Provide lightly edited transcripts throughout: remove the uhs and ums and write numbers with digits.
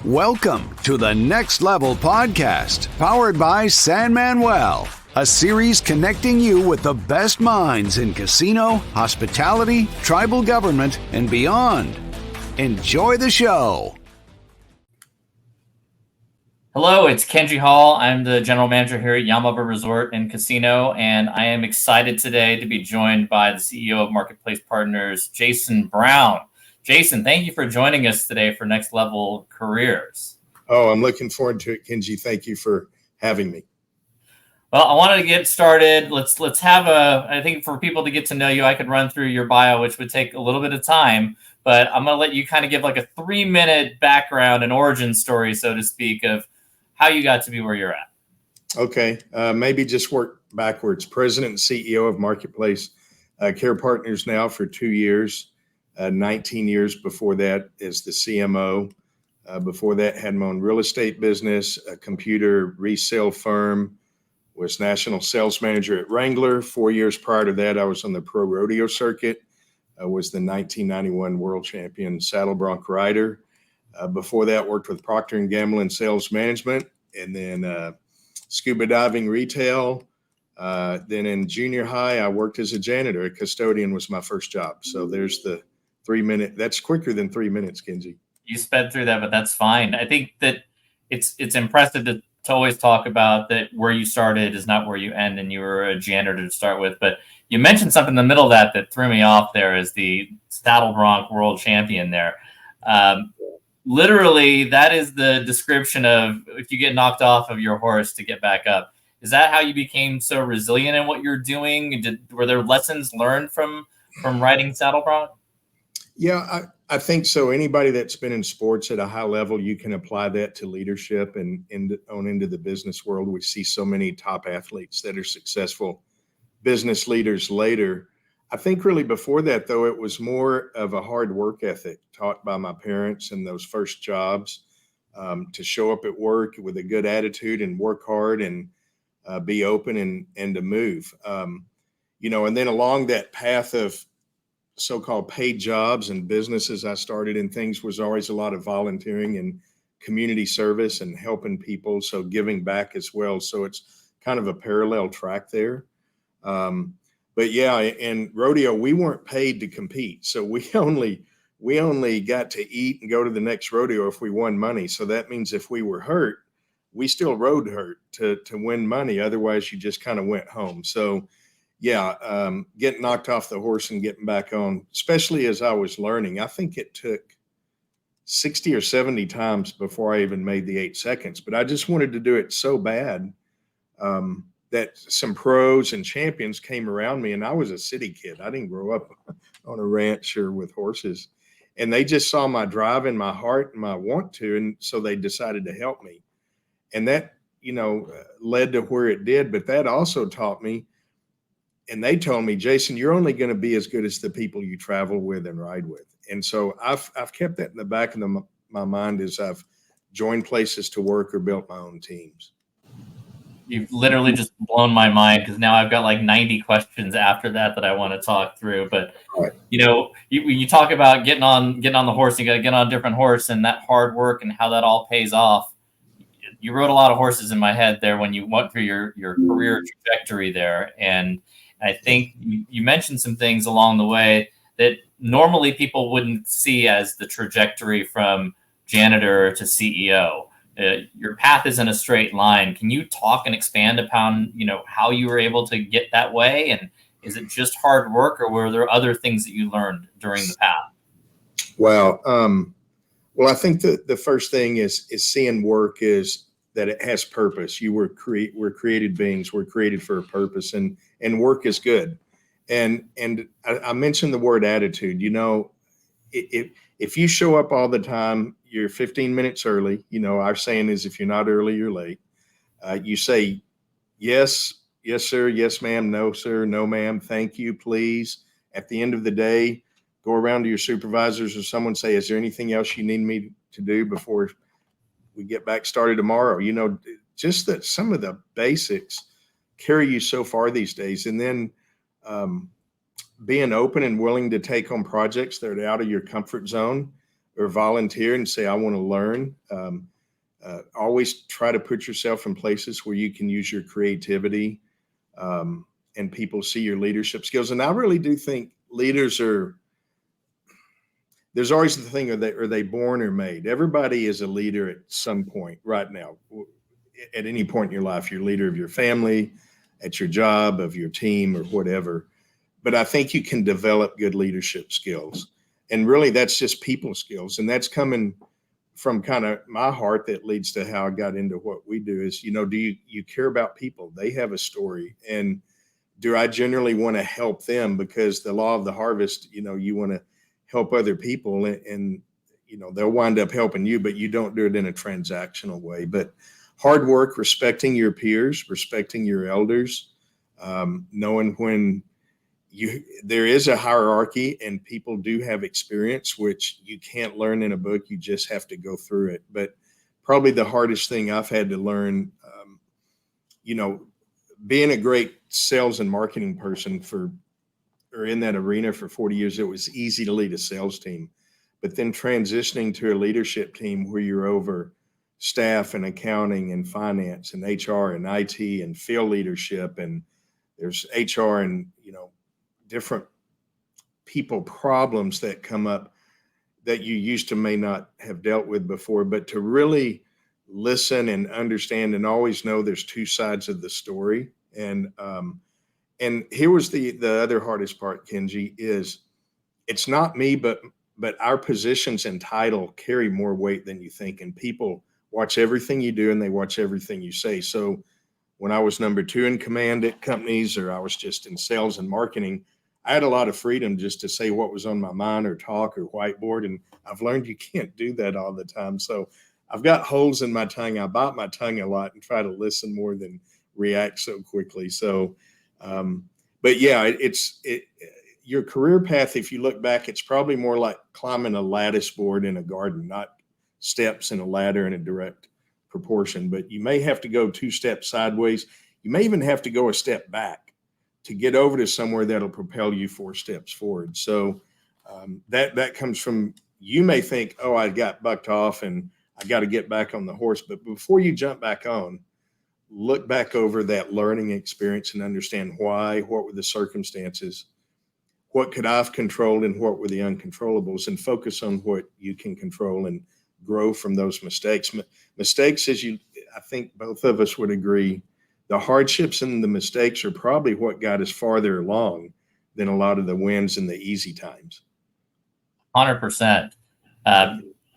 Welcome to the Next Level Podcast, powered by San Manuel, a series connecting you with the best minds in casino, hospitality, tribal government, and beyond. Enjoy the show. Hello, it's Kenji Hall. I'm the general manager here at Yamava Resort and Casino, and I am excited today to be joined by the CEO of Marketplace Partners, Jason Brown. Jason, thank you for joining us today for Next Level Careers. Oh, I'm looking forward to it, Kenji. Thank you for having me. Well, I wanted to get started. Let's have I think for people to get to know you, I could run through your bio, which would take a little bit of time, but I'm going to let you kind of give like a 3-minute background and origin story, so to speak, of how you got to be where you're at. Okay. Maybe just work backwards. President and CEO of Marketplace Care Partners now for 2 years. 19 years before that as the CMO. Before that, had my own real estate business, a computer resale firm, was national sales manager at Wrangler. 4 years prior to that, I was on the pro rodeo circuit. I was the 1991 world champion saddle bronc rider. Before that, worked with Procter & Gamble in sales management, and then scuba diving retail. Then in junior high, I worked as a janitor. A custodian was my first job. So there's the 3-minute. That's quicker than 3 minutes, Kenji. You sped through that, but that's fine. I think that it's impressive to always talk about that where you started is not where you end, and you were a janitor to start with. But you mentioned something in the middle of that threw me off there as the saddle bronc world champion there. Literally, that is the description of if you get knocked off of your horse to get back up. Is that how you became so resilient in what you're doing? Were there lessons learned from riding saddle bronc? Yeah, I think so. Anybody that's been in sports at a high level, you can apply that to leadership and on into the business world. We see so many top athletes that are successful business leaders later. I think really before that, though, it was more of a hard work ethic taught by my parents in those first jobs, to show up at work with a good attitude and work hard and be open and to move. And then along that path of so-called paid jobs and businesses I started in, things was always a lot of volunteering and community service and helping people. So giving back as well. So it's kind of a parallel track there. But yeah, in rodeo, we weren't paid to compete. So we only got to eat and go to the next rodeo if we won money. So that means if we were hurt, we still rode hurt to win money. Otherwise you just kind of went home. So yeah, getting knocked off the horse and getting back on, especially as I was learning, I think it took 60 or 70 times before I even made the 8 seconds. But I just wanted to do it so bad that some pros and champions came around me, and I was a city kid. I didn't grow up on a ranch or with horses. And they just saw my drive and my heart and my want to, and so they decided to help me. And that, led to where it did. But that also taught me, and they told me, Jason, you're only going to be as good as the people you travel with and ride with. And so I've kept that in the back of my mind as I've joined places to work or built my own teams. You've literally just blown my mind, because now I've got like 90 questions after that I want to talk through. But right. You talk about getting on the horse, you got to get on a different horse, and that hard work and how that all pays off. You rode a lot of horses in my head there when you went through your career trajectory there. And I think you mentioned some things along the way that normally people wouldn't see as the trajectory from janitor to CEO. Your path isn't a straight line. Can you talk and expand upon, how you were able to get that way? And is it just hard work, or were there other things that you learned during the path? Well, I think the first thing is seeing work is that it has purpose. We're created beings. We're created for a purpose, and work is good. And I mentioned the word attitude. If you show up all the time, you're 15 minutes early. Our saying is, if you're not early, you're late. You say, yes, sir, yes, ma'am, no, sir, no, ma'am, thank you, please. At the end of the day, go around to your supervisors or someone, say, is there anything else you need me to do before we get back started tomorrow? Just that some of the basics carry you so far these days. And then being open and willing to take on projects that are out of your comfort zone. or volunteer and say, I want to learn. Always try to put yourself in places where you can use your creativity, and people see your leadership skills. And I really do think leaders there's always the thing, are they born or made? Everybody is a leader at some point right now. At any point in your life, you're a leader of your family, at your job, of your team, or whatever. But I think you can develop good leadership skills. And really, that's just people skills. And that's coming from kind of my heart that leads to how I got into what we do is, do you care about people? They have a story. And do I generally want to help them? Because the law of the harvest, you want to help other people and they'll wind up helping you, but you don't do it in a transactional way. But hard work, respecting your peers, respecting your elders, knowing when there is a hierarchy and people do have experience, which you can't learn in a book. You just have to go through it. But probably the hardest thing I've had to learn, being a great sales and marketing person or in that arena for 40 years, it was easy to lead a sales team. But then transitioning to a leadership team where you're over staff and accounting and finance and HR and IT and field leadership, and there's HR and, different people problems that come up that you used to may not have dealt with before, but to really listen and understand and always know there's two sides of the story. And here was the other hardest part, Kenji, is it's not me, but our positions and title carry more weight than you think. And people watch everything you do and they watch everything you say. So when I was number 2 in command at companies, or I was just in sales and marketing, I had a lot of freedom just to say what was on my mind or talk or whiteboard. And I've learned you can't do that all the time. So I've got holes in my tongue. I bite my tongue a lot and try to listen more than react so quickly. So, but yeah, your career path, if you look back, it's probably more like climbing a lattice board in a garden, not steps in a ladder in a direct proportion. But you may have to go 2 steps sideways. You may even have to go a step back to get over to somewhere that'll propel you 4 steps forward. So that comes from, you may think, oh, I got bucked off and I got to get back on the horse. But before you jump back on, look back over that learning experience and understand why, what were the circumstances, what could I have controlled and what were the uncontrollables, and focus on what you can control and grow from those mistakes. Mistakes, I think both of us would agree, the hardships and the mistakes are probably what got us farther along than a lot of the wins and the easy times. 100%.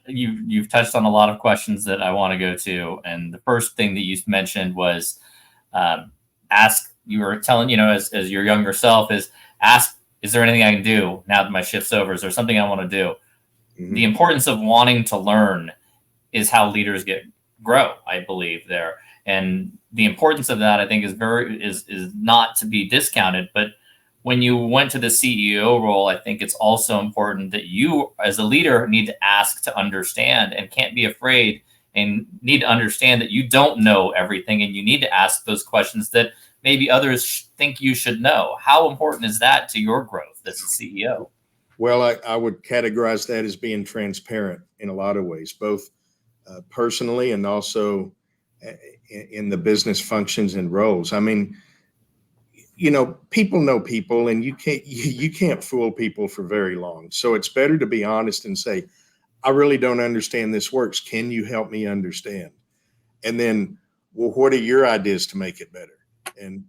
You've touched on a lot of questions that I want to go to. And the first thing that you mentioned was you were telling, as your younger self is there anything I can do now that my shift's over? Is there something I want to do? Mm-hmm. The importance of wanting to learn is how leaders grow, I believe there. And the importance of that, I think, is not to be discounted. But when you went to the CEO role, I think it's also important that you, as a leader, need to ask to understand and can't be afraid and need to understand that you don't know everything, and you need to ask those questions that maybe others think you should know. How important is that to your growth as a CEO? Well, I would categorize that as being transparent in a lot of ways, both personally and also in the business functions and roles. I mean, people know people, and you can't fool people for very long. So it's better to be honest and say, I really don't understand this works. Can you help me understand? And then, well, what are your ideas to make it better? And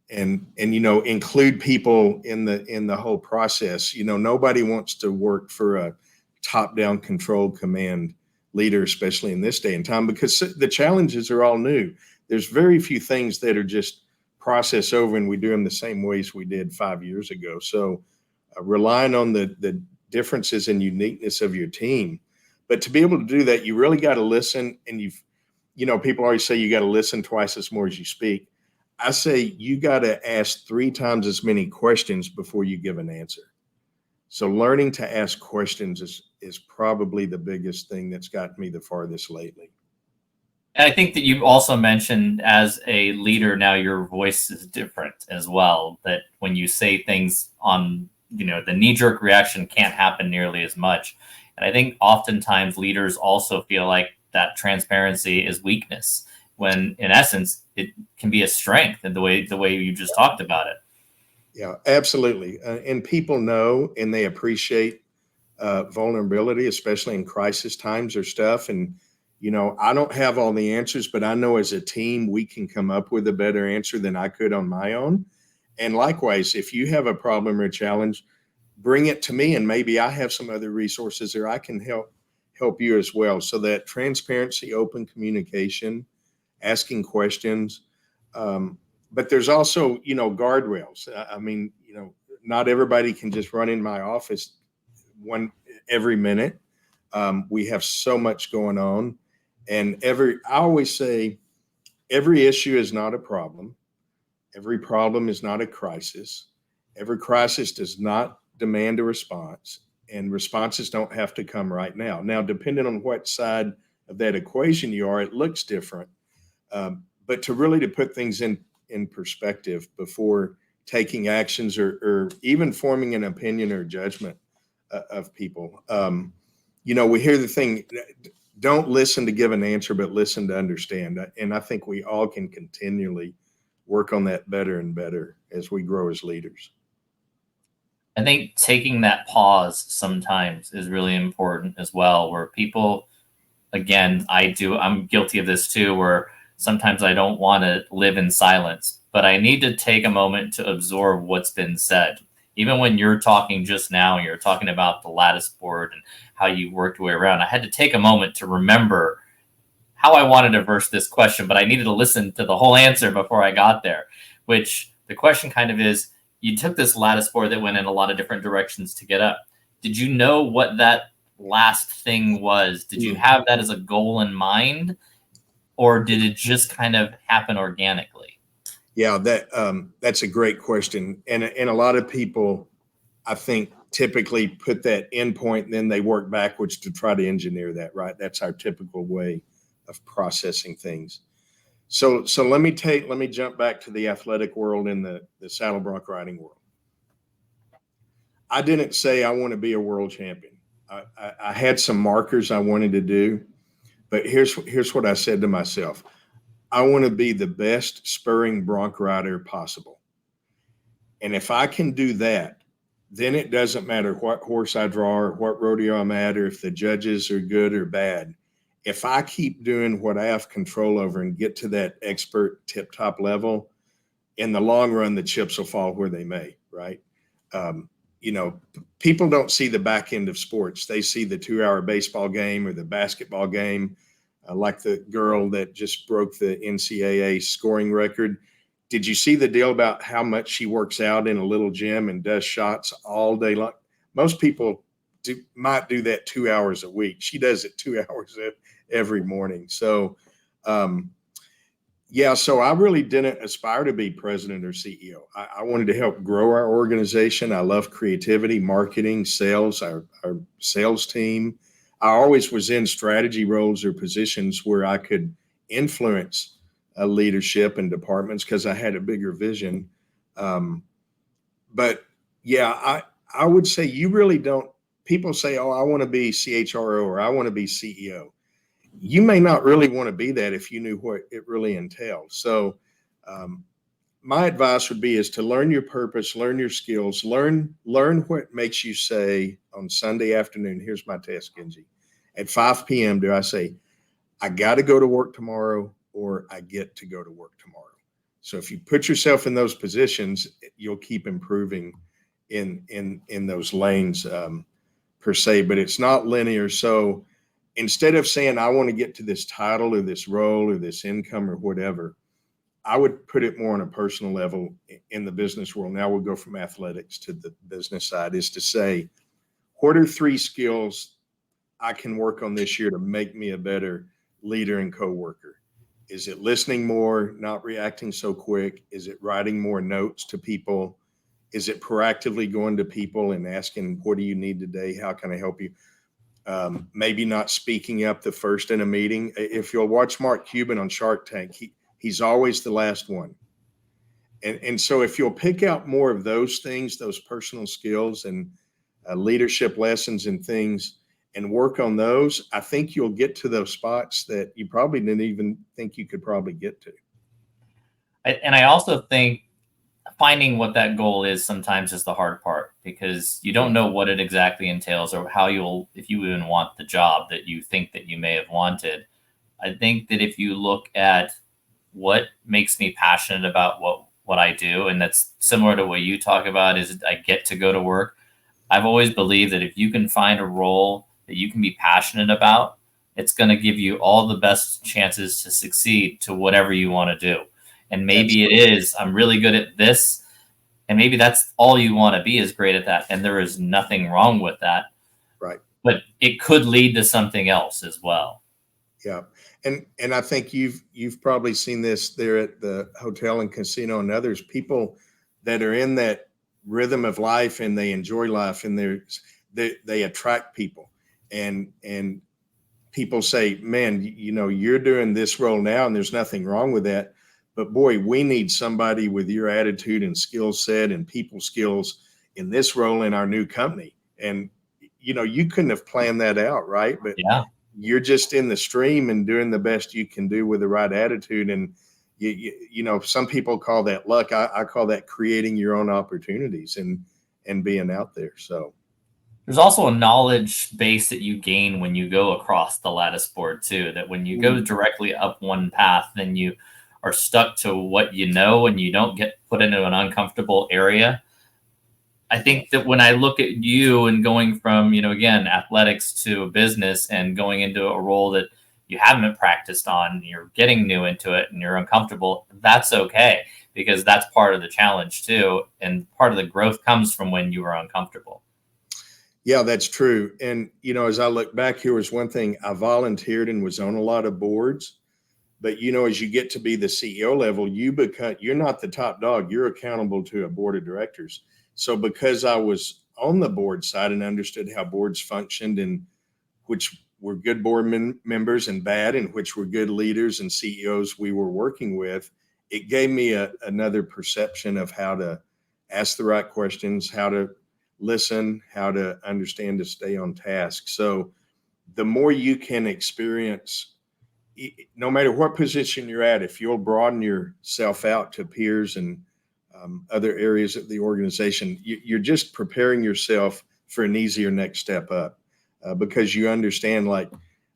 include people in the whole process. Nobody wants to work for a top-down controlled command leader, especially in this day and time, because the challenges are all new. There's very few things that are just process over and we do them the same ways we did 5 years ago. So relying on the differences and uniqueness of your team. But to be able to do that, you really got to listen. And people always say you got to listen twice as more as you speak. I say you got to ask 3 times as many questions before you give an answer. So learning to ask questions is probably the biggest thing that's gotten me the farthest lately. And I think that you've also mentioned, as a leader now, your voice is different as well. That when you say things on, the knee-jerk reaction can't happen nearly as much. And I think oftentimes leaders also feel like that transparency is weakness, when in essence it can be a strength in the way you just talked about it. Yeah, absolutely. And people know and they appreciate vulnerability, especially in crisis times or stuff. And, I don't have all the answers, but I know as a team, we can come up with a better answer than I could on my own. And likewise, if you have a problem or a challenge, bring it to me and maybe I have some other resources or I can help you as well. So that transparency, open communication, asking questions. But there's also, guardrails. I mean, not everybody can just run in my office every minute. We have so much going on. And I always say, every issue is not a problem. Every problem is not a crisis. Every crisis does not demand a response, and responses don't have to come right now. Now, depending on what side of that equation you are, it looks different. But to put things in perspective before taking actions or even forming an opinion or judgment of people. We hear the thing, don't listen to give an answer, but listen to understand. And I think we all can continually work on that better and better as we grow as leaders. I think taking that pause sometimes is really important as well, where people, again, I'm guilty of this too, where sometimes I don't want to live in silence, but I need to take a moment to absorb what's been said. Even when you're talking just now, and you're talking about the lattice board and how you worked your way around, I had to take a moment to remember how I wanted to verse this question, but I needed to listen to the whole answer before I got there, which the question kind of is, you took this lattice board that went in a lot of different directions to get up. Did you know what that last thing was? Did you have that as a goal in mind, or did it just kind of happen organically? Yeah, that's a great question. And a lot of people, I think, typically put that endpoint and then they work backwards to try to engineer that, right? That's our typical way of processing things. So let me jump back to the athletic world and the saddle bronc riding world. I didn't say I want to be a world champion. I had some markers I wanted to do, but here's what I said to myself. I want to be the best spurring bronc rider possible. And if I can do that, then it doesn't matter what horse I draw or what rodeo I'm at, or if the judges are good or bad. If I keep doing what I have control over and get to that expert tip-top level, in the long run, the chips will fall where they may, right? People don't see the back end of sports. They see the 2-hour baseball game or the basketball game, like the girl that just broke the NCAA scoring record. Did you see the deal about how much she works out in a little gym and does shots all day long? Most people might do that 2 hours a week. She does it 2 hours every morning. So, so I really didn't aspire to be president or CEO. I wanted to help grow our organization. I love creativity, marketing, sales, our sales team. I always was in strategy roles or positions where I could influence leadership and departments because I had a bigger vision. But yeah, I would say you really don't. People say, oh, I want to be CHRO or I want to be CEO. You may not really want to be that if you knew what it really entails. So my advice would be is to learn your purpose, learn your skills, learn what makes you say on Sunday afternoon, here's my test, Genji. At 5 p.m., do I say, I got to go to work tomorrow or I get to go to work tomorrow? So if you put yourself in those positions, you'll keep improving in those lanes per se, but it's not linear. So instead of saying, I want to get to this title or this role or this income or whatever, I would put it more on a personal level in the business world. Now we'll go from athletics to the business side, is to say, what are 3 skills I can work on this year to make me a better leader and coworker? Is it listening more, not reacting so quick? Is it writing more notes to people? Is it proactively going to people and asking, what do you need today? How can I help you? Maybe not speaking up the first in a meeting. If you'll watch Mark Cuban on Shark Tank, he's always the last one. And so if you'll pick out more of those things, those personal skills and leadership lessons and things, and work on those, I think you'll get to those spots that you probably didn't even think you could probably get to. And I also think finding what that goal is sometimes is the hard part, because you don't know what it exactly entails or how if you even want the job that you think that you may have wanted. I think that if you look at what makes me passionate about what I do, and that's similar to what you talk about, is I get to go to work. I've always believed that if you can find a role that you can be passionate about, it's going to give you all the best chances to succeed to whatever you want to do. And maybe it is, I'm really good at this. And maybe that's all you want to be, is great at that. And there is nothing wrong with that. Right. But it could lead to something else as well. Yeah. And I think you've probably seen this there at the hotel and casino and others, people that are in that rhythm of life and they enjoy life, and they attract people, and people say, man, you're doing this role now and there's nothing wrong with that. But boy, we need somebody with your attitude and skill set and people skills in this role in our new company. And, you couldn't have planned that out, right? But yeah, you're just in the stream and doing the best you can do with the right attitude. And, some people call that luck. I call that creating your own opportunities and being out there. So there's also a knowledge base that you gain when you go across the lattice board too, that when you go directly up one path, then you are stuck to what you know and you don't get put into an uncomfortable area. I think that when I look at you and going from, again, athletics to business and going into a role that you haven't practiced on, you're getting new into it and you're uncomfortable, that's okay, because that's part of the challenge too. And part of the growth comes from when you are uncomfortable. Yeah, that's true. And, as I look back, here was one thing. I volunteered and was on a lot of boards. But, as you get to be the CEO level, you're not the top dog. You're accountable to a board of directors. So because I was on the board side and understood how boards functioned, and which were good board members and bad, and which were good leaders and CEOs we were working with, it gave me another perception of how to ask the right questions, how to listen, how to understand to stay on task. So the more you can experience, no matter what position you're at, if you'll broaden yourself out to peers and other areas of the organization, you're just preparing yourself for an easier next step up, because you understand, like,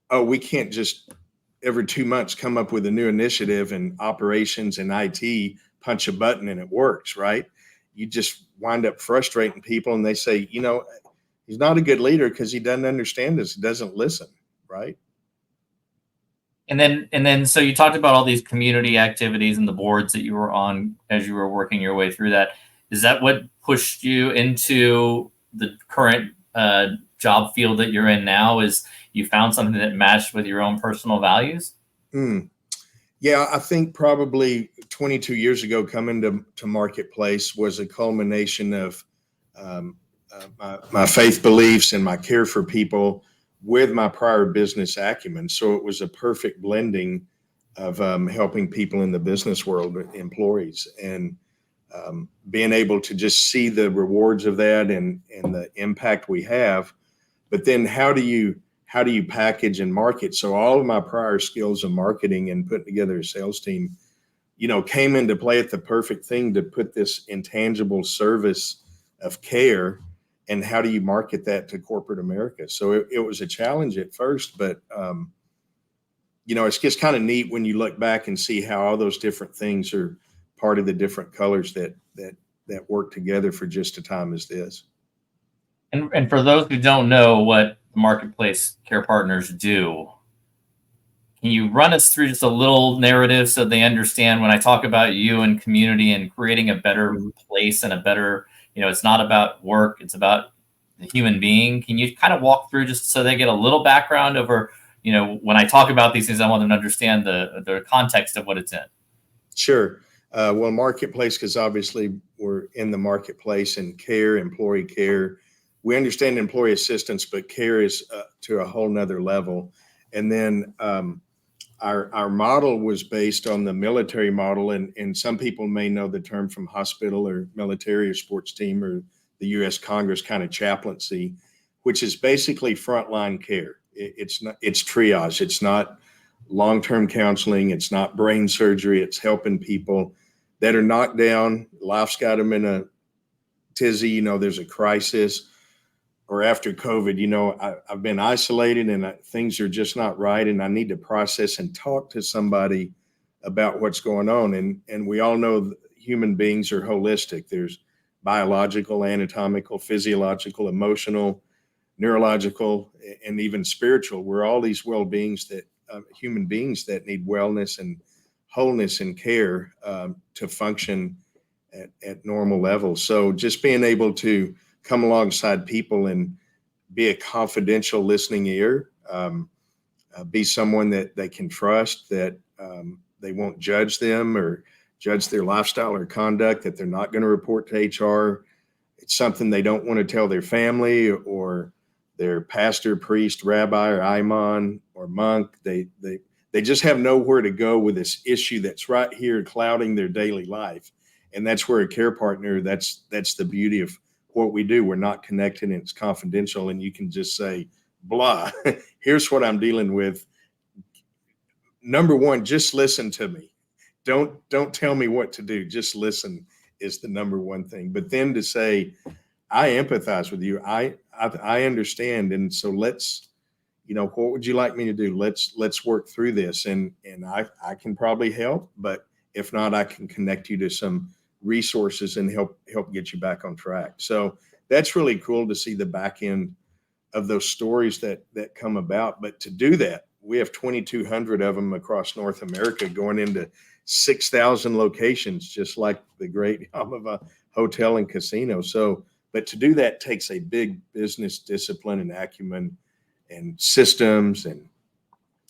oh, we can't just every 2 months come up with a new initiative and operations and IT punch a button and it works, right? You just wind up frustrating people, and they say, he's not a good leader because he doesn't understand this. He doesn't listen, right? And then, so you talked about all these community activities and the boards that you were on as you were working your way through that. Is that what pushed you into the current job field that you're in now? Is you found something that matched with your own personal values? Yeah, I think probably 22 years ago, coming to Marketplace was a culmination of my faith beliefs and my care for people with my prior business acumen. So it was a perfect blending of helping people in the business world, employees, and being able to just see the rewards of that and the impact we have. But then how do you package and market? So all of my prior skills of marketing and putting together a sales team, came into play at the perfect thing to put this intangible service of care. And how do you market that to corporate America? So it was a challenge at first, but it's just kind of neat when you look back and see how all those different things are part of the different colors that work together for just a time as this. And for those who don't know what Marketplace Care Partners do, can you run us through just a little narrative so they understand when I talk about you and community and creating a better place and a better, it's not about work, it's about the human being. Can you kind of walk through just so they get a little background over, when I talk about these things, I want them to understand the context of what it's in. Sure. Well, Marketplace, because obviously we're in the marketplace and care, employee care. We understand employee assistance, but care is to a whole nother level. And then our model was based on the military model. And some people may know the term from hospital or military or sports team or the U.S. Congress kind of chaplaincy. which is basically frontline care. It's triage. It's not long-term counseling. It's not brain surgery. It's helping people that are knocked down. Life's got them in a tizzy. There's a crisis, or after COVID, I've been isolated and things are just not right. And I need to process and talk to somebody about what's going on. And we all know human beings are holistic. There's biological, anatomical, physiological, emotional, neurological, and even spiritual. We're all these well-beings human beings that need wellness and wholeness and care to function at normal levels. So just being able to come alongside people and be a confidential listening ear, be someone that they can trust, that they won't judge them or judge their lifestyle or conduct, that they're not going to report to HR. It's something they don't want to tell their family or their pastor, priest, rabbi, or imam or monk. They just have nowhere to go with this issue that's right here clouding their daily life. And that's where a care partner, that's the beauty of what we do. We're not connected and it's confidential, and you can just say, blah, here's what I'm dealing with. Number one, just listen to me. Don't tell me what to do. Just listen is the number one thing. But then to say, I empathize with you. I understand. And so let's, what would you like me to do? Let's work through this. And I can probably help, but if not, I can connect you to some resources and help get you back on track. So that's really cool to see the back end of those stories that come about. But to do that, we have 2,200 of them across North America going into 6,000 locations, just like the great Yamava Hotel and Casino. So, but to do that takes a big business discipline and acumen and systems and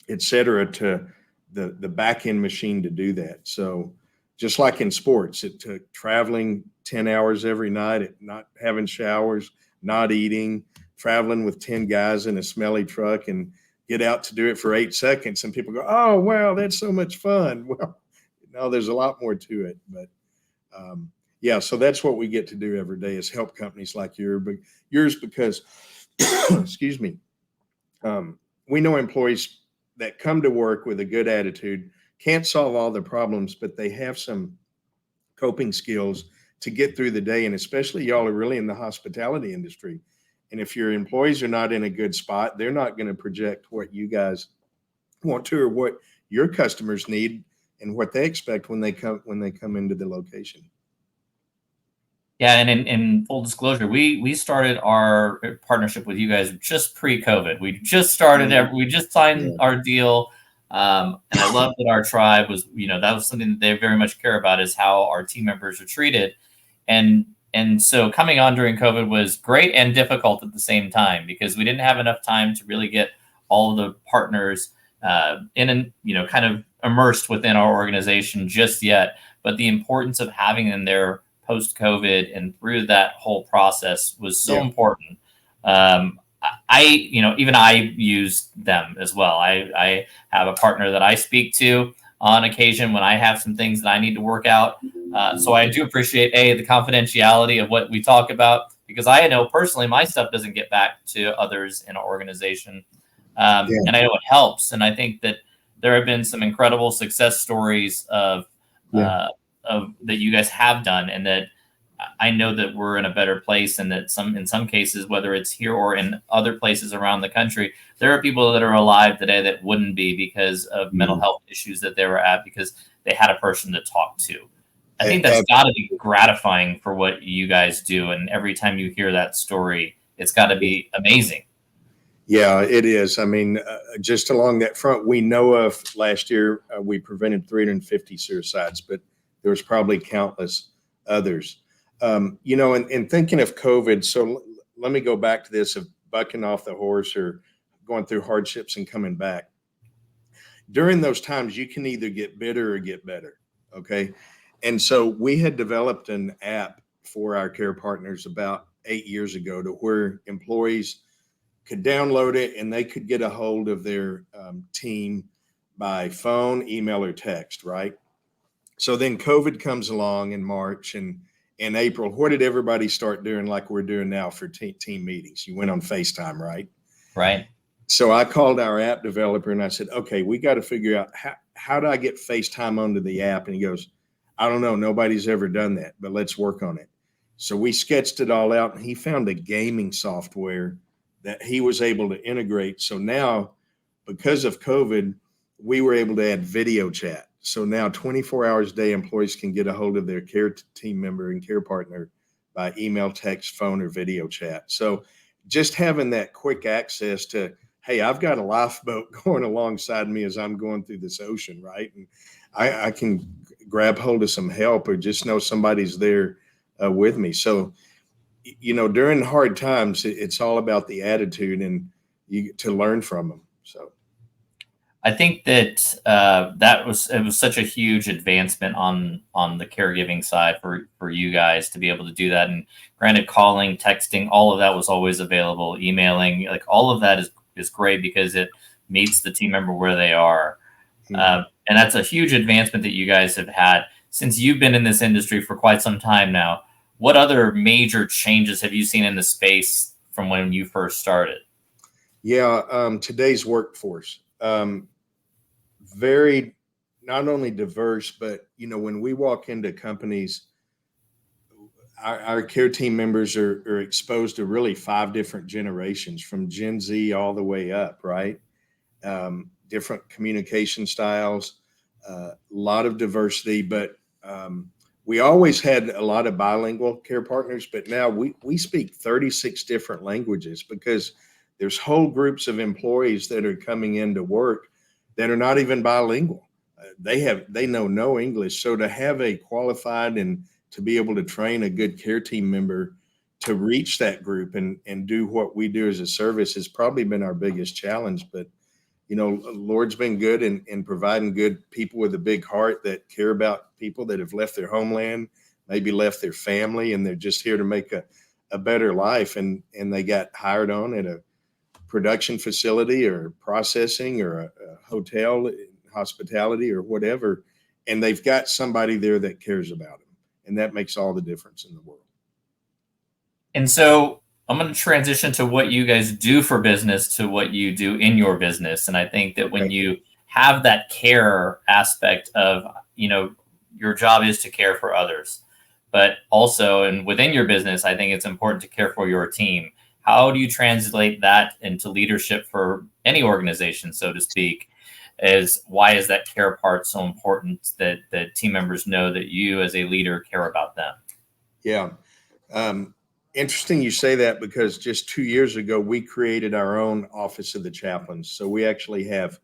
et cetera to the back end machine to do that. So just like in sports, it took traveling 10 hours every night, not having showers, not eating, traveling with 10 guys in a smelly truck and get out to do it for 8 seconds. And people go, oh, wow, that's so much fun. Well, no, there's a lot more to it. But yeah, so that's what we get to do every day is help companies like yours because, excuse me, we know employees that come to work with a good attitude can't solve all the problems, but they have some coping skills to get through the day. And especially y'all are really in the hospitality industry. And if your employees are not in a good spot, they're not going to project what you guys want to or what your customers need and what they expect when they come into the location. Yeah, and in full disclosure, we started our partnership with you guys just pre-COVID. We just started, we just signed our deal, and I love that our tribe was, that was something that they very much care about is how our team members are treated, and so coming on during COVID was great and difficult at the same time because we didn't have enough time to really get all of the partners in and kind of immersed within our organization just yet. But the importance of having them there post-COVID and through that whole process was so important. Even I use them as well. I have a partner that I speak to on occasion when I have some things that I need to work out. So I do appreciate the confidentiality of what we talk about because I know personally my stuff doesn't get back to others in our organization. And I know it helps. And I think that there have been some incredible success stories of that you guys have done, and that I know that we're in a better place, and that in some cases, whether it's here or in other places around the country, there are people that are alive today that wouldn't be because of mental health issues that they were at because they had a person to talk to. I think that's got to be gratifying for what you guys do. And every time you hear that story, it's got to be amazing. Yeah, it is. I mean, just along that front, we know of last year, we prevented 350 suicides, but there was probably countless others. And thinking of COVID, so let me go back to this of bucking off the horse or going through hardships and coming back. During those times, you can either get bitter or get better. Okay. And so we had developed an app for our care partners about 8 years ago to where employees could download it and they could get a hold of their team by phone, email, or text, right? So then COVID comes along in March and in April, what did everybody start doing like we're doing now for team meetings? You went on FaceTime, right? Right. So I called our app developer and I said, okay, we got to figure out how do I get FaceTime onto the app? And he goes, I don't know. Nobody's ever done that, but let's work on it. So we sketched it all out and he found a gaming software that he was able to integrate. So now, because of COVID, we were able to add video chat. So now 24 hours a day, employees can get a hold of their care team member and care partner by email, text, phone, or video chat. So just having that quick access to, hey, I've got a lifeboat going alongside me as I'm going through this ocean, right? And I can grab hold of some help or just know somebody's there with me. So, during hard times, it's all about the attitude and to learn from them. So I think that it was such a huge advancement on the caregiving side for you guys to be able to do that. And granted, calling, texting, all of that was always available. Emailing, like all of that is great because it meets the team member where they are. Mhm. And that's a huge advancement that you guys have had since you've been in this industry for quite some time now. What other major changes have you seen in the space from when you first started? Yeah, today's workforce, very not only diverse, but when we walk into companies, our care team members are exposed to really 5 different generations, from Gen Z all the way up, right? Different communication styles, a lot of diversity, but we always had a lot of bilingual care partners, but now we speak 36 different languages because there's whole groups of employees that are coming into work that are not even bilingual. They know no English. So to have a qualified and to be able to train a good care team member to reach that group and do what we do as a service has probably been our biggest challenge. But Lord's been good in providing good people with a big heart that care about people that have left their homeland, maybe left their family, and they're just here to make a better life. And they got hired on at a production facility or processing or a hotel, hospitality or whatever. And they've got somebody there that cares about them. And that makes all the difference in the world. And so I'm going to transition to what you guys do for business to what you do in your business. And I think that when Okay. you have that care aspect of, your job is to care for others, but also, and within your business, I think it's important to care for your team. How do you translate that into leadership for any organization, so to speak? Why is that care part so important that team members know that you as a leader care about them? Yeah. Interesting you say that because just 2 years ago, we created our own Office of the Chaplains. So we actually have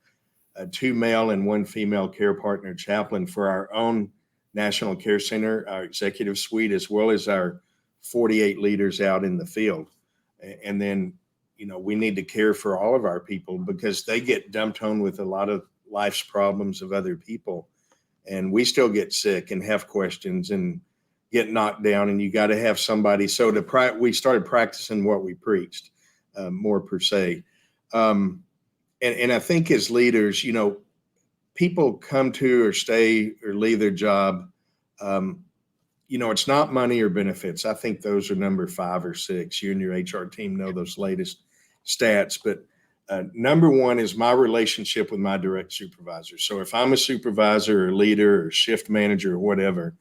2 male and 1 female care partner chaplain for our own National Care Center, our executive suite, as well as our 48 leaders out in the field. And then, we need to care for all of our people because they get dumped on with a lot of life's problems of other people. And we still get sick and have questions and get knocked down, and you got to have somebody. So we started practicing what we preached, more per se. And I think as leaders, people come to or stay or leave their job. It's not money or benefits. I think those are number 5 or 6. You and your HR team know those latest stats, but number 1 is my relationship with my direct supervisor. So if I'm a supervisor or leader or shift manager or whatever,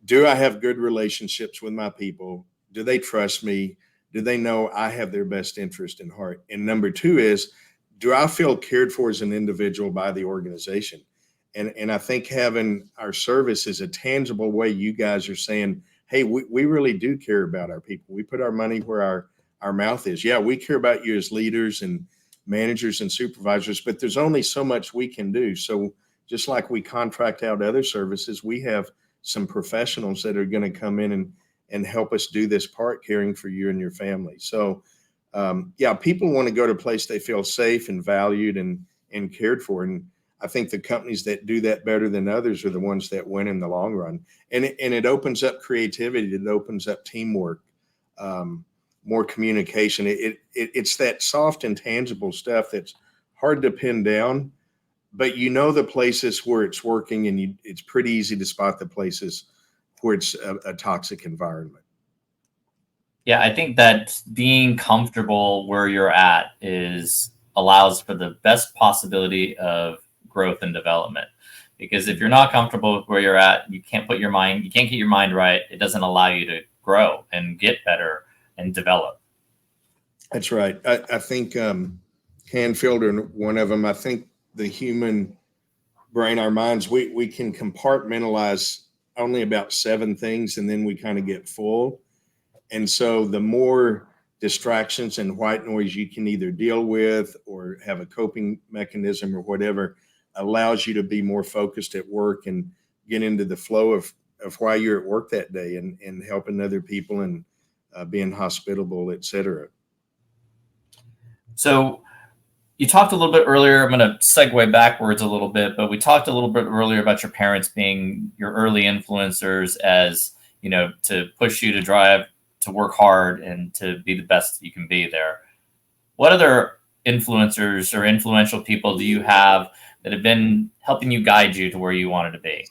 do I have good relationships with my people? Do they trust me? Do they know I have their best interest in heart? And number 2 is, do I feel cared for as an individual by the organization? And I think having our service is a tangible way you guys are saying, hey, we really do care about our people. We put our money where our mouth is. Yeah, we care about you as leaders and managers and supervisors, but there's only so much we can do. So just like we contract out other services, we have some professionals that are going to come in and help us do this part, caring for you and your family. So people want to go to a place they feel safe and valued and cared for. And I think the companies that do that better than others are the ones that win in the long run. And it opens up creativity. It opens up teamwork, more communication. It's that soft and tangible stuff that's hard to pin down, but the places where it's working, and it's pretty easy to spot the places where it's a toxic environment. Yeah, I think that being comfortable where you're at allows for the best possibility of growth and development. Because if you're not comfortable with where you're at, you can't get your mind right. It doesn't allow you to grow and get better and develop. That's right. I think Canfield, or one of them, I think the human brain, our minds, we can compartmentalize only about 7 things, and then we kind of get full. And so the more distractions and white noise you can either deal with or have a coping mechanism or whatever allows you to be more focused at work and get into the flow of why you're at work that day, and helping other people, and being hospitable, et cetera. So you talked a little bit earlier. I'm going to segue backwards a little bit, but we talked a little bit earlier about your parents being your early influencers, as you know, to push you to drive, to work hard, and to be the best you can be there. What other influencers or influential people do you have that have been helping you guide you to where you wanted to be?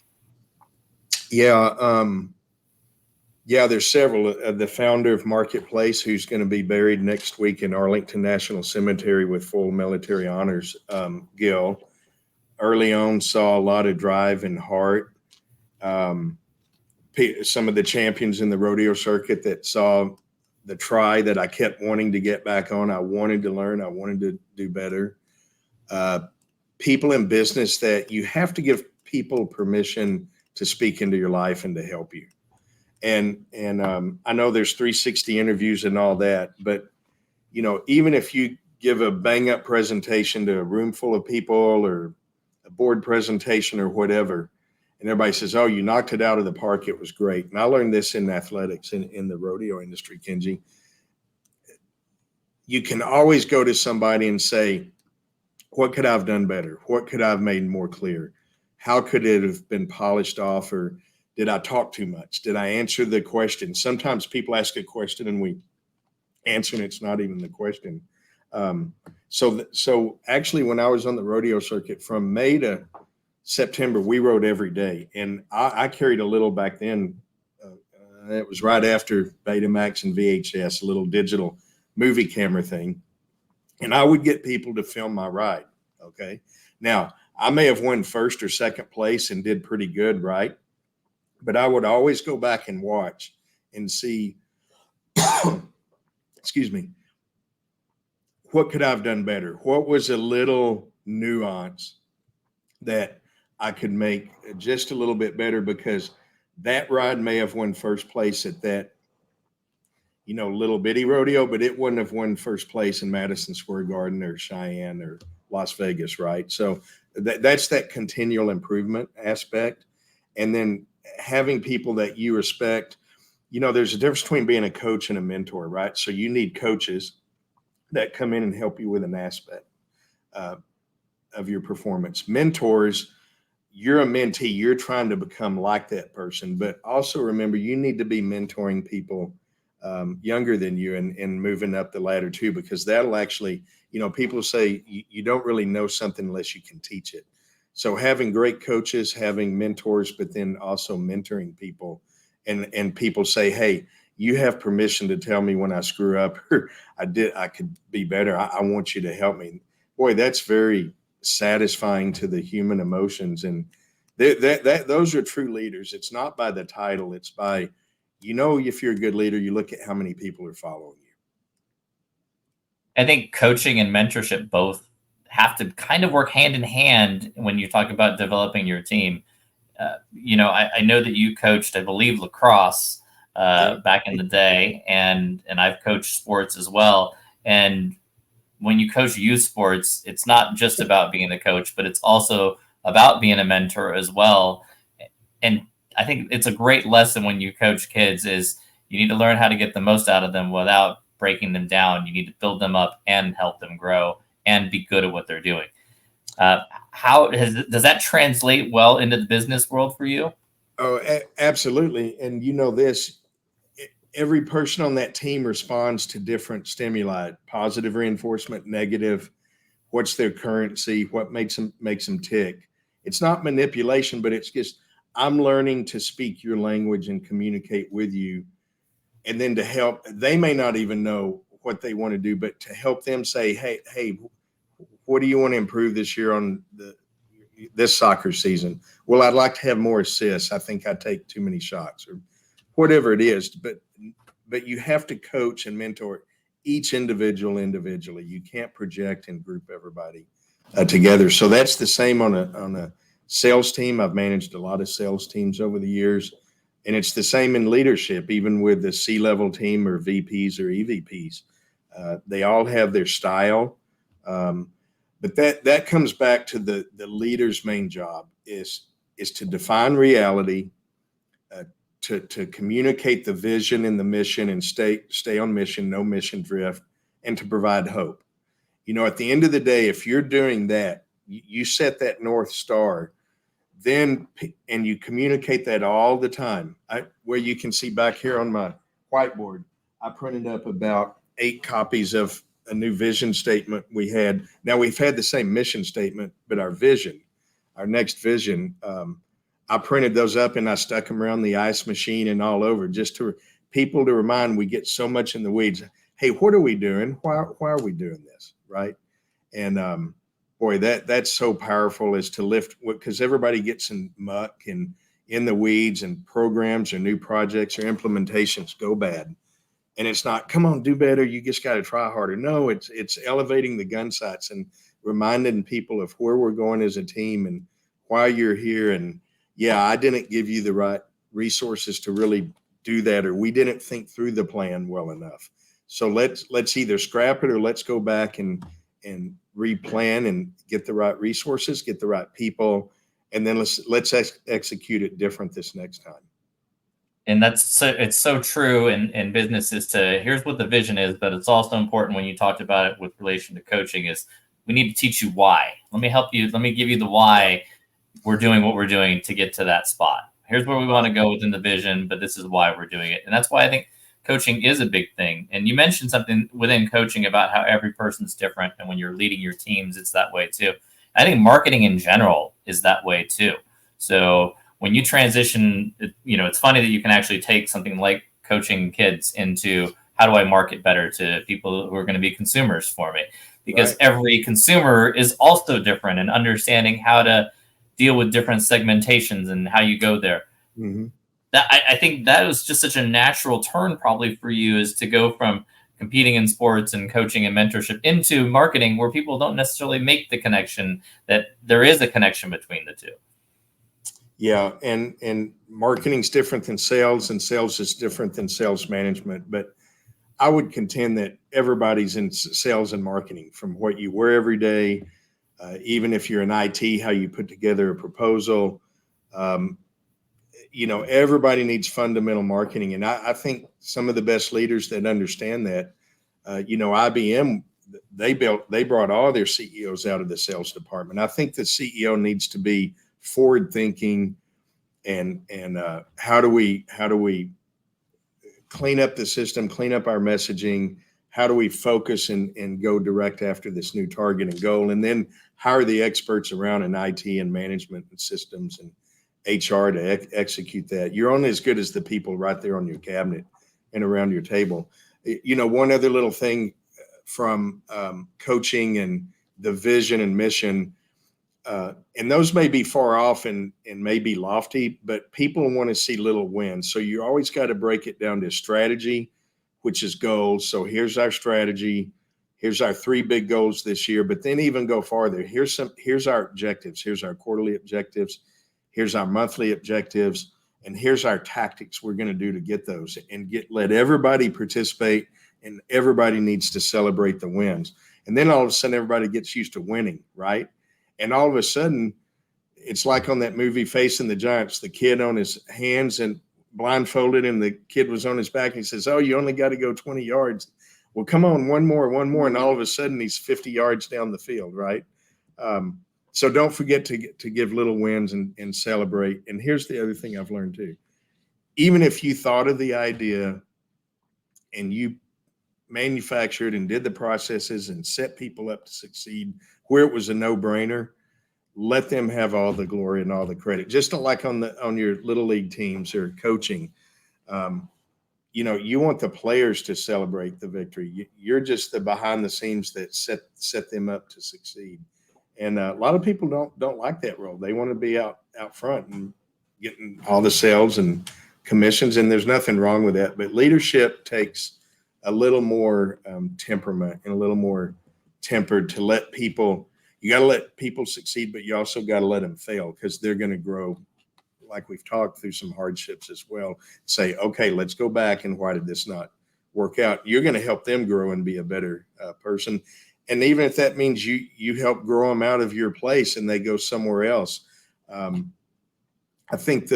Yeah, there's several. The founder of Marketplace, who's going to be buried next week in Arlington National Cemetery with full military honors, Gil, early on saw a lot of drive and heart. Some of the champions in the rodeo circuit that saw the try that I kept wanting to get back on. I wanted to learn. I wanted to do better. People in business that you have to give people permission to speak into your life and to help you. And I know there's 360 interviews and all that, but you know, even if you give a bang up presentation to a room full of people, or a board presentation or whatever, and everybody says, "Oh, you knocked it out of the park. It was great." And I learned this in athletics, in the rodeo industry, Kenji. You can always go to somebody and say, "What could I have done better? What could I have made more clear? How could it have been polished off? Or did I talk too much? Did I answer the question?" Sometimes people ask a question and we answer, and it's not even the question. So actually, when I was on the rodeo circuit from May to September, we rode every day. And I carried a little back then. It was right after Betamax and VHS, a little digital movie camera thing. And I would get people to film my ride. Okay. Now, I may have won first or second place and did pretty good, right? But I would always go back and watch and see, excuse me, what could I have done better? What was a little nuance that I could make just a little bit better? Because that ride may have won first place at that, you know, little bitty rodeo, but it wouldn't have won first place in Madison Square Garden or Cheyenne or Las Vegas, right? So that's that continual improvement aspect. And then having people that you respect. You know, there's a difference between being a coach and a mentor, right? So you need coaches that come in and help you with an aspect of your performance. Mentors, you're a mentee, you're trying to become like that person, but also remember, you need to be mentoring people younger than you, and moving up the ladder too, because that'll actually, you know, people say you don't really know something unless you can teach it. So having great coaches, having mentors, but then also mentoring people, and people say, "Hey, you have permission to tell me when I screw up, or I could be better. I want you to help me." Boy, that's very satisfying to the human emotions. And those are true leaders. It's not by the title. It's by, you know, if you're a good leader, you look at how many people are following you. I think coaching and mentorship both have to kind of work hand in hand when you talk about developing your team. You know, I know that you coached, I believe, lacrosse back in the day, and I've coached sports as well. And when you coach youth sports, it's not just about being a coach, but it's also about being a mentor as well. And I think it's a great lesson when you coach kids is you need to learn how to get the most out of them without breaking them down. You need to build them up and help them grow and be good at what they're doing. Does that translate well into the business world for you? Oh, absolutely. And you know this, every person on that team responds to different stimuli: positive reinforcement, negative. What's their currency? What makes them tick? It's not manipulation, but it's just, I'm learning to speak your language and communicate with you. And then to help, they may not even know what they want to do, but to help them say, hey, what do you want to improve this year on this soccer season? Well, I'd like to have more assists. I think I take too many shots, or whatever it is. But you have to coach and mentor each individual individually. You can't project and group everybody together. So that's the same on a sales team. I've managed a lot of sales teams over the years, and it's the same in leadership, even with the C-level team or VPs or EVPs. They all have their style. But that comes back to the leader's main job is to define reality, to communicate the vision and the mission, and stay on mission, no mission drift, and to provide hope. At the end of the day, if you're doing that, you set that North Star, and you communicate that all the time. Where you can see back here on my whiteboard, I printed up about 8 copies of a new vision statement we had. Now we've had the same mission statement, but our next vision, I printed those up and I stuck them around the ice machine and all over, just to people to remind. We get so much in the weeds. Hey, what are we doing? Why are we doing this? Right. And boy, that's so powerful, is to lift, because everybody gets in muck and in the weeds, and programs or new projects or implementations go bad. And it's not, come on, do better, you just got to try harder. No, it's elevating the gun sights and reminding people of where we're going as a team and why you're here. And yeah, I didn't give you the right resources to really do that, or we didn't think through the plan well enough. So let's either scrap it, or let's go back and replan and get the right resources, get the right people, and then let's execute it different this next time. And it's so true in businesses to, here's what the vision is, but it's also important when you talked about it with relation to coaching, is we need to teach you why. Let me give you the why we're doing what we're doing to get to that spot. Here's where we want to go within the vision, but this is why we're doing it. And that's why I think coaching is a big thing. And you mentioned something within coaching about how every person's different. And when you're leading your teams, it's that way too. I think marketing in general is that way too. So when you transition, it's funny that you can actually take something like coaching kids into, how do I market better to people who are going to be consumers for me? Because right. Every consumer is also different, and understanding how to deal with different segmentations and how you go there. Mm-hmm. I think that was just such a natural turn probably for you, is to go from competing in sports and coaching and mentorship into marketing, where people don't necessarily make the connection that there is a connection between the two. Yeah, and marketing's different than sales, and sales is different than sales management. But I would contend that everybody's in sales and marketing, from what you wear every day, even if you're in IT, how you put together a proposal. Everybody needs fundamental marketing. And I think some of the best leaders that understand that, IBM, they brought all their CEOs out of the sales department. I think the CEO needs to be forward thinking, and how do we clean up the system, clean up our messaging? How do we focus and go direct after this new target and goal? And then hire the experts around in IT and management and systems and HR to execute that. You're only as good as the people right there on your cabinet and around your table. One other little thing from coaching and the vision and mission, and those may be far off and may be lofty, but people want to see little wins. So you always got to break it down to strategy, which is goals. So here's our strategy. Here's our 3 big goals this year, but then even go farther. Here's our objectives. Here's our quarterly objectives. Here's our monthly objectives. And here's our tactics we're going to do to get those, and let everybody participate, and everybody needs to celebrate the wins. And then all of a sudden everybody gets used to winning, right? And all of a sudden, it's like on that movie Facing the Giants, the kid on his hands and blindfolded, and the kid was on his back, and he says, oh, you only got to go 20 yards. Well, come on, one more. And all of a sudden he's 50 yards down the field, right? So don't forget to give little wins and celebrate. And here's the other thing I've learned too. Even if you thought of the idea and you manufactured and did the processes and set people up to succeed where it was a no-brainer, let them have all the glory and all the credit. Just like on your little league teams or coaching, you want the players to celebrate the victory. You're just the behind the scenes that set them up to succeed. And a lot of people don't like that role. They want to be out front and getting all the sales and commissions. And there's nothing wrong with that. But leadership takes a little more temperament and a little more tempered to let people. You got to let people succeed, but you also got to let them fail, because they're going to grow, like we've talked through, some hardships as well. Say, okay, let's go back, and why did this not work out? You're going to help them grow and be a better person. And even if that means you help grow them out of your place and they go somewhere else. I think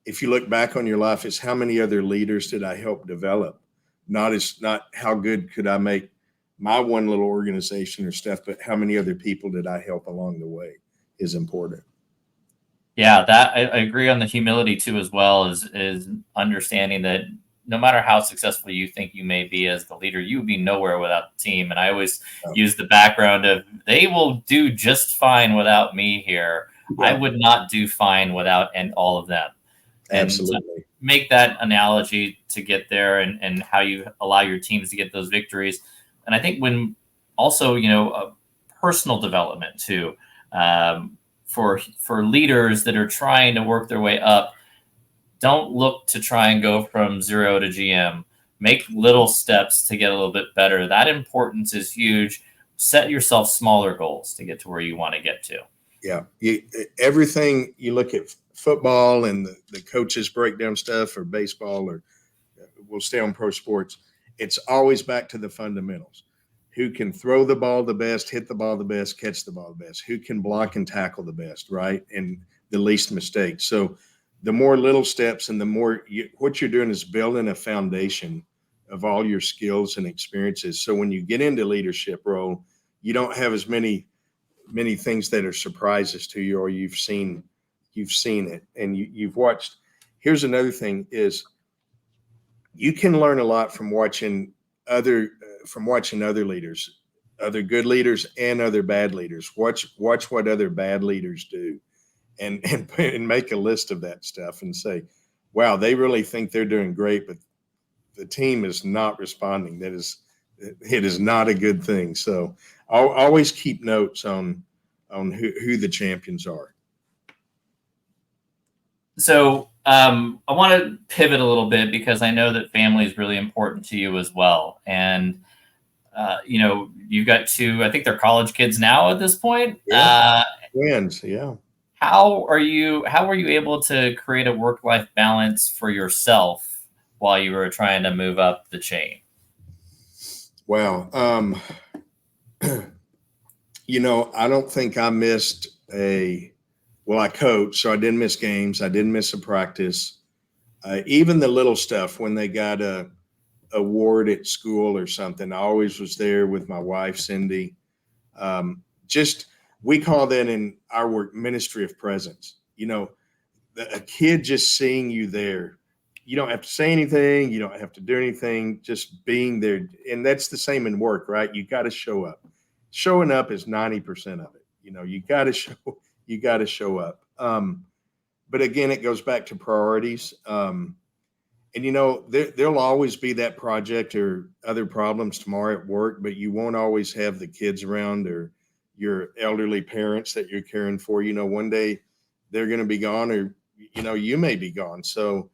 if you look back on your life, is how many other leaders did I help develop? Not how good could I make my one little organization or stuff, but how many other people did I help along the way is important. Yeah, that I agree on the humility too, as well as understanding that no matter how successful you think you may be as the leader, you would be nowhere without the team. And I always use the background of, they will do just fine without me here. Yeah. I would not do fine without all of them. Absolutely. And make that analogy to get there, and how you allow your teams to get those victories. And I think when also, personal development too, for leaders that are trying to work their way up, don't look to try and go from 0 to GM. Make little steps to get a little bit better. That importance is huge. Set yourself smaller goals to get to where you want to get to. Yeah. Everything, you look at football and the coaches break down stuff, or baseball, or we'll stay on pro sports. It's always back to the fundamentals. Who can throw the ball the best, hit the ball the best, catch the ball the best? Who can block and tackle the best, right? And the least mistakes. So the more little steps, and the more what you're doing is building a foundation of all your skills and experiences. So when you get into leadership role, you don't have as many things that are surprises to you, or you've seen it and you've watched. Here's another thing is, you can learn a lot from watching other leaders, other good leaders and other bad leaders. Watch what other bad leaders do, and make a list of that stuff and say, wow, they really think they're doing great, but the team is not responding. It is not a good thing. So I'll always keep notes on who the champions are. So I want to pivot a little bit, because I know that family is really important to you as well. And, you've got two, I think they're college kids now at this point. Yeah. Twins. Yeah. How were you able to create a work-life balance for yourself while you were trying to move up the chain? Wow. I don't think I missed I coached, so I didn't miss games. I didn't miss a practice. Even the little stuff, when they got a award at school or something, I always was there with my wife, Cindy. We call that in our work ministry of presence. A kid just seeing you there. You don't have to say anything. You don't have to do anything. Just being there. And that's the same in work, right? You got to show up. Showing up is 90% of it. You got to show up. But again, it goes back to priorities. And there'll always be that project or other problems tomorrow at work, but you won't always have the kids around, or your elderly parents that you're caring for. One day they're going to be gone, or you may be gone. So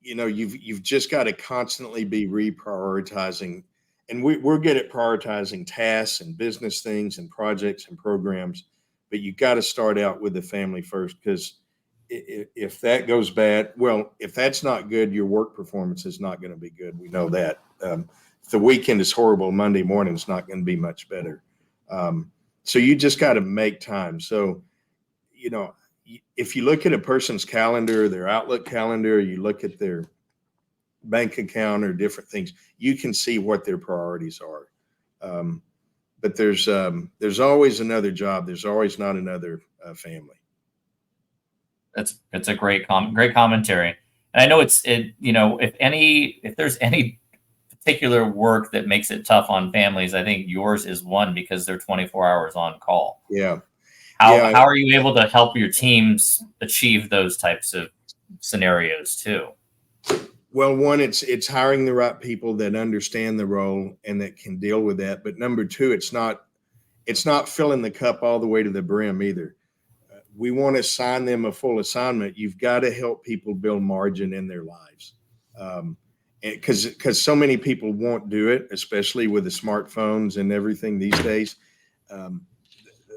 you've just got to constantly be reprioritizing. And we're good at prioritizing tasks and business things and projects and programs, but you got to start out with the family first, because if that goes bad, if that's not good, your work performance is not going to be good. We know that. If the weekend is horrible, Monday morning is not going to be much better. So you just got to make time. So, if you look at a person's calendar, their Outlook calendar, you look at their bank account or different things, you can see what their priorities are. But there's always another job. There's always not another family. It's a great commentary. And I know if there's any particular work that makes it tough on families, I think yours is one, because they're 24 hours on call. Yeah. How are you able to help your teams achieve those types of scenarios too? Well, one, it's hiring the right people that understand the role and that can deal with that. But number two, it's not filling the cup all the way to the brim either. We want to assign them a full assignment. You've got to help people build margin in their lives. Because so many people won't do it, especially with the smartphones and everything these days.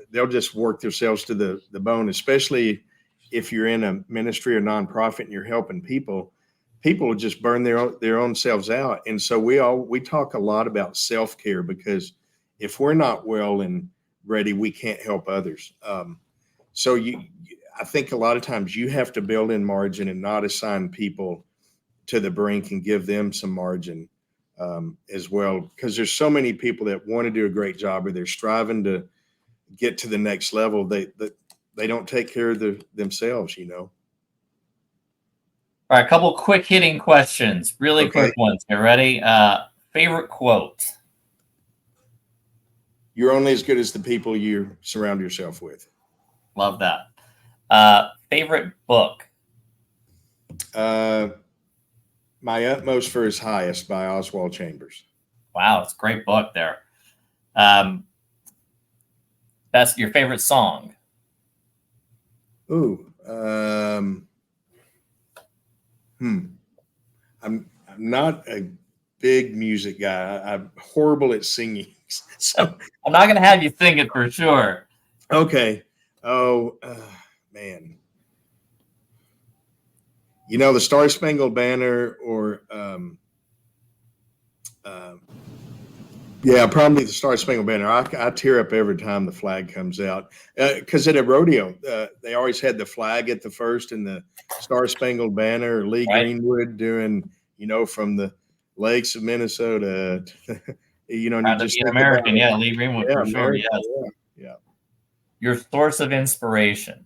They'll just work themselves to the bone, especially if you're in a ministry or nonprofit and you're helping people. People will just burn their own selves out. And so we talk a lot about self-care, because if we're not well and ready, we can't help others. So I think a lot of times you have to build in margin and not assign people to the brink, and give them some margin as well. Because there's so many people that want to do a great job, or they're striving to get to the next level. They don't take care of themselves, All right, a couple quick hitting questions, really quick ones. You ready? Favorite quote? You're only as good as the people you surround yourself with. Love that. Favorite book? My Utmost for His Highest by Oswald Chambers. Wow, it's a great book there. That's your favorite song? I'm not a big music guy. I'm horrible at singing. So I'm not going to have you sing it for sure. Okay. Oh, man. The Star Spangled Banner, or probably the Star Spangled Banner. I tear up every time the flag comes out, because at a rodeo, they always had the flag at the first and the Star Spangled Banner. Lee Greenwood doing, from the lakes of Minnesota. And you just think American, about Lee Greenwood for sure. Yes. Yeah. Your source of inspiration?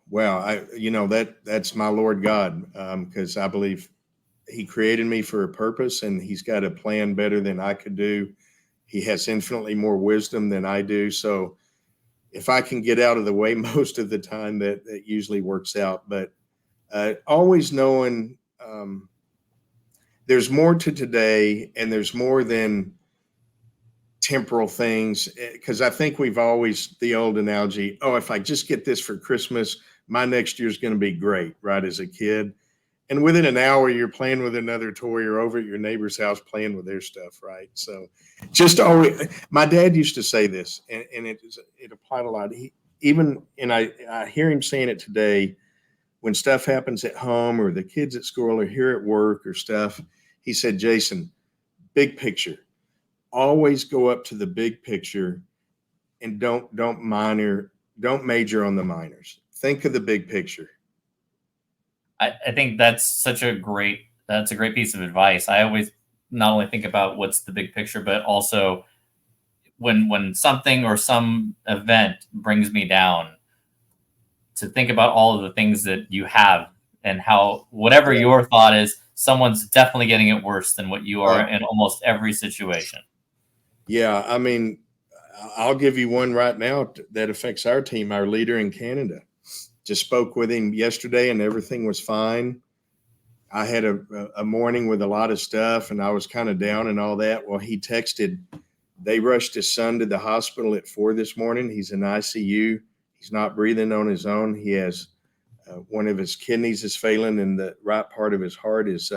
Well, that's my Lord God, because I believe He created me for a purpose, and He's got a plan better than I could do. He has infinitely more wisdom than I do. So if I can get out of the way most of the time, that usually works out. But always knowing there's more to today, and there's more than temporal things. Because I think we've always, the old analogy, if I just get this for Christmas, my next year's going to be great, right, as a kid. And within an hour, you're playing with another toy, or over at your neighbor's house playing with their stuff, right? So just always, my dad used to say this, and it applied a lot. I hear him saying it today, when stuff happens at home, or the kids at school, or here at work, or stuff. He said, Jason, big picture. Always go up to the big picture, and don't major on the minors. Think of the big picture. I think that's a great piece of advice. I always not only think about what's the big picture, but also when something or some event brings me down, to think about all of the things that you have, and how whatever your thought is, someone's definitely getting it worse than what you are in almost every situation. Yeah, I mean, I'll give you one right now that affects our team. Our leader in Canada, just spoke with him yesterday, and everything was fine. I had a morning with a lot of stuff, and I was kind of down and all that. Well, he texted, they rushed his son to the hospital at 4 this morning. He's in ICU. He's not breathing on his own. He has one of his kidneys is failing, and the right part of his heart is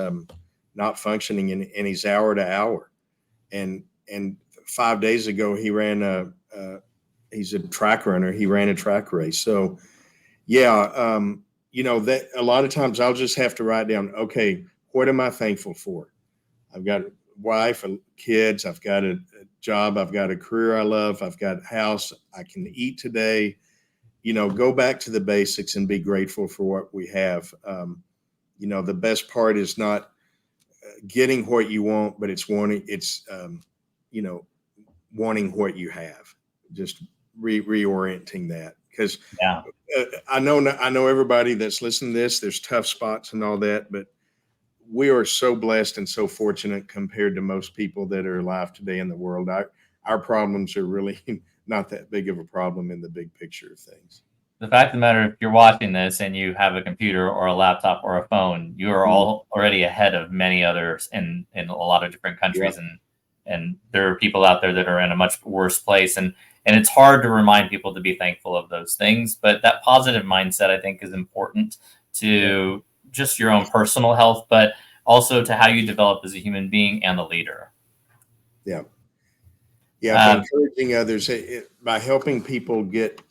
not functioning, and he's hour to hour. And 5 days ago, he ran he's a track runner. He ran a track race. So, that a lot of times I'll just have to write down, okay, what am I thankful for? I've got a wife, kids. I've got a job. I've got a career I love. I've got a house. I can eat today. Go back to the basics and be grateful for what we have. The best part is not getting what you want, but it's wanting what you have. Just reorienting that, because I know everybody that's listening to this, there's tough spots and all that, but we are so blessed and so fortunate compared to most people that are alive today in the world. Our problems are really not that big of a problem in the big picture of things. The fact of the matter, if you're watching this and you have a computer or a laptop or a phone, you are all already ahead of many others in a lot of different countries. Yeah. And there are people out there that are in a much worse place. And it's hard to remind people to be thankful of those things. But that positive mindset, I think, is important to just your own personal health, but also to how you develop as a human being and a leader. Yeah. Yeah. Encouraging others by helping people get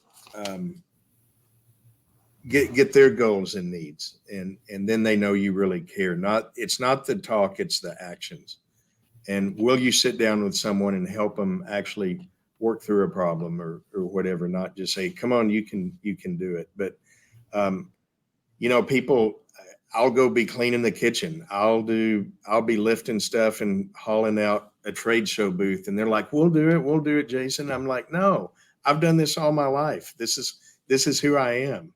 their goals and needs, and then they know you really care. It's not the talk, it's the actions. And will you sit down with someone and help them actually work through a problem or whatever, not just say, come on, you can do it. But people, I'll go be cleaning the kitchen, I'll be lifting stuff and hauling out a trade show booth, and they're like, we'll do it, Jason. I'm like, no, I've done this all my life. This is who I am.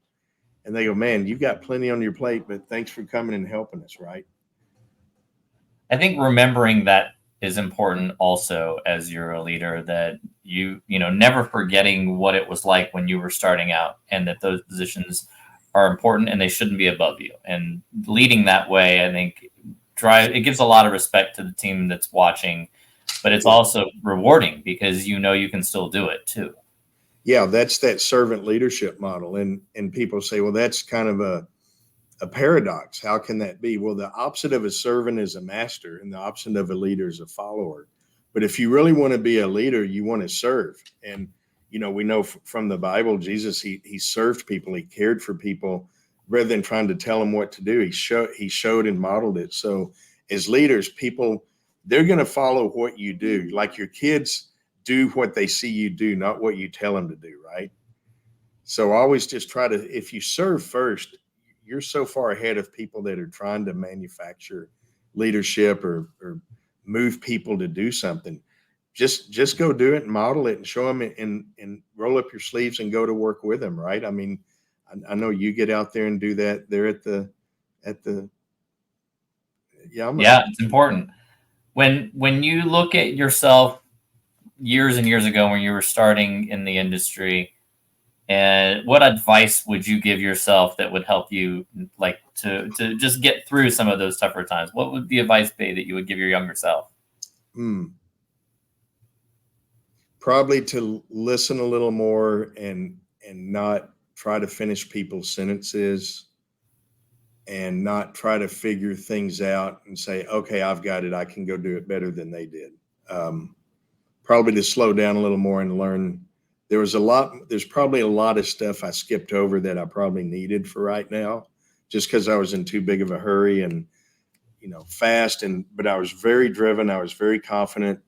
And they go, man, you've got plenty on your plate, but thanks for coming and helping us, right? I think remembering that is important also as you're a leader, that you never forgetting what it was like when you were starting out, and that those positions are important and they shouldn't be above you. And leading that way, I think it gives a lot of respect to the team that's watching, but it's also rewarding because you can still do it too. Yeah, that's that servant leadership model. And people say, well, that's kind of a paradox. How can that be? Well, the opposite of a servant is a master, and the opposite of a leader is a follower. But if you really want to be a leader, you want to serve. And, we know from the Bible, Jesus, he served people. He cared for people rather than trying to tell them what to do. He showed and modeled it. So as leaders, people, they're going to follow what you do. Like your kids do what they see you do, not what you tell them to do, right? So always just try to, if you serve first, you're so far ahead of people that are trying to manufacture leadership or move people to do something. Just go do it and model it and show them and roll up your sleeves and go to work with them, right? I mean, I know you get out there and do that there at the it's important. When you look at yourself years and years ago when you were starting in the industry, and what advice would you give yourself that would help you to just get through some of those tougher times? What would the advice be that you would give your younger self? Probably to listen a little more and not try to finish people's sentences, and not try to figure things out and say, okay, I've got it, I can go do it better than they did. Probably to slow down a little more and learn. There's probably a lot of stuff I skipped over that I probably needed for right now, just because I was in too big of a hurry and, fast. But I was very driven. I was very confident,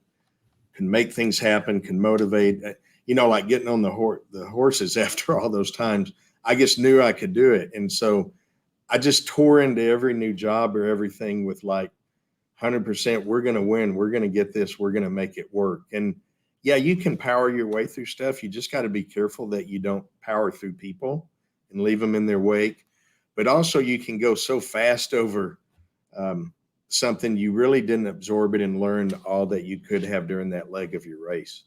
can make things happen, can motivate, like getting on the horses after all those times, I just knew I could do it. And so I just tore into every new job or everything with 100%, we're going to win. We're going to get this. We're going to make it work. And yeah, you can power your way through stuff. You just got to be careful that you don't power through people and leave them in their wake. But also you can go so fast over something you really didn't absorb it and learn all that you could have during that leg of your race.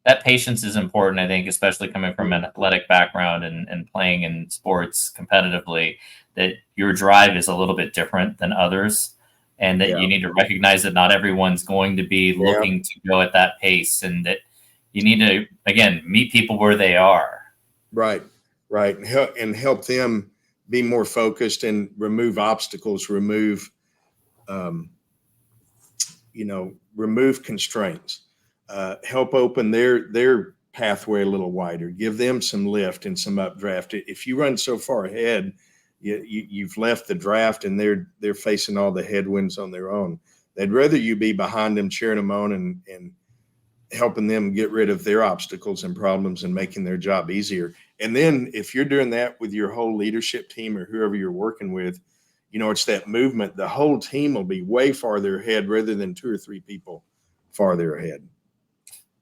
That patience is important, I think, especially coming from an athletic background and playing in sports competitively, that your drive is a little bit different than others. And that you need to recognize that not everyone's going to be looking to go at that pace, and that you need to, again, meet people where they are. Right. And help them be more focused and remove obstacles, remove constraints, help open their pathway a little wider, give them some lift and some updraft. If you run so far ahead, you've left the draft and they're facing all the headwinds on their own. They'd rather you be behind them, cheering them on and helping them get rid of their obstacles and problems and making their job easier. And then if you're doing that with your whole leadership team or whoever you're working with, it's that movement. The whole team will be way farther ahead rather than 2 or 3 people farther ahead.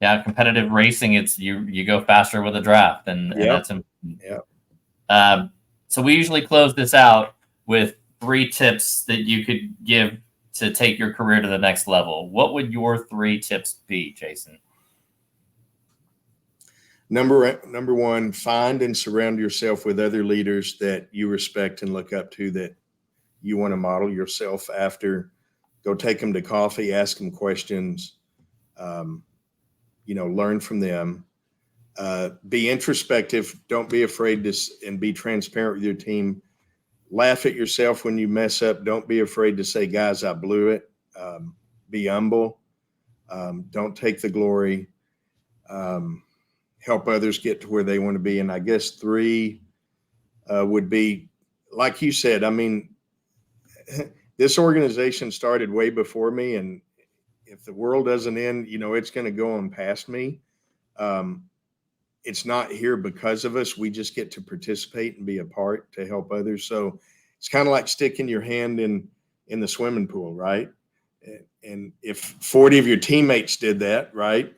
Yeah, competitive racing, it's you go faster with a draft, and that's important. Yeah. So we usually close this out with 3 tips that you could give to take your career to the next level. What would your 3 tips be, Jason? Number one, find and surround yourself with other leaders that you respect and look up to, that you want to model yourself after. Go take them to coffee, ask them questions, learn from them. Be introspective. Don't be afraid to, and be transparent with your team. Laugh at yourself when you mess up. Don't be afraid to say, guys, I blew it. Be humble. Don't take the glory. Help others get to where they want to be. And I guess 3 would be, like you said, I mean, this organization started way before me. And if the world doesn't end, it's going to go on past me. It's not here because of us. We just get to participate and be a part to help others. So it's kind of like sticking your hand in the swimming pool, right? And if 40 of your teammates did that, right?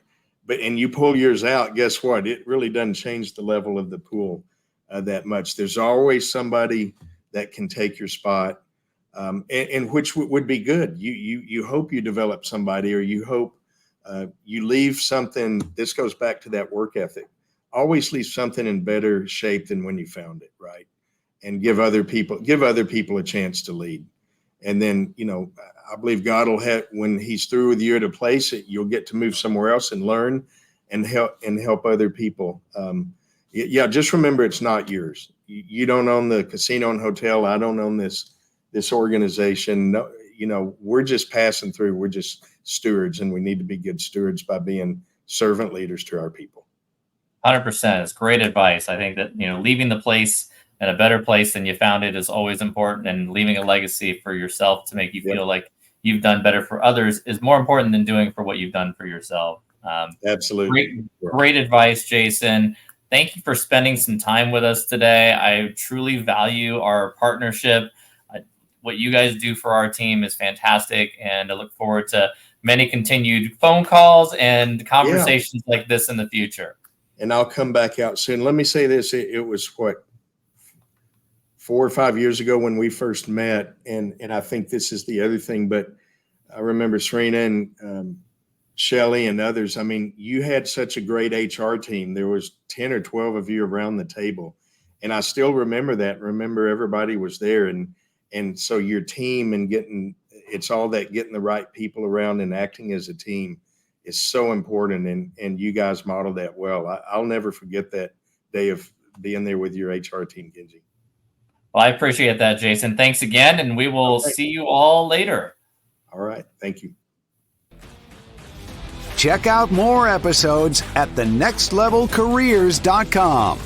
And you pull yours out, guess what? It really doesn't change the level of the pool that much. There's always somebody that can take your spot, and which would be good. You hope you develop somebody, or you hope you leave something. This goes back to that work ethic. Always leave something in better shape than when you found it, right? And give other people a chance to lead. And then, I believe God will have, when he's through with you at a place, you'll get to move somewhere else and learn and help other people. Just remember, it's not yours. You don't own the casino and hotel. I don't own this organization. No, we're just passing through. We're just stewards, and we need to be good stewards by being servant leaders to our people. 100%. It's great advice. I think that, leaving the place in a better place than you found it is always important, and leaving a legacy for yourself to make you feel like you've done better for others is more important than doing for what you've done for yourself. Absolutely. Great advice, Jason. Thank you for spending some time with us today. I truly value our partnership. What you guys do for our team is fantastic, and I look forward to many continued phone calls and conversations like this in the future. And I'll come back out soon. Let me say this. It was 4 or 5 years ago when we first met. And I think this is the other thing, but I remember Serena and Shelley and others. I mean, you had such a great HR team. There was 10 or 12 of you around the table. And I still remember that. Remember, everybody was there. And so your team and getting the right people around and acting as a team is so important. And you guys modeled that well. I'll never forget that day of being there with your HR team, Genji. Well, I appreciate that, Jason. Thanks again, and we will see you all later. All right. Thank you. Check out more episodes at thenextlevelcareers.com.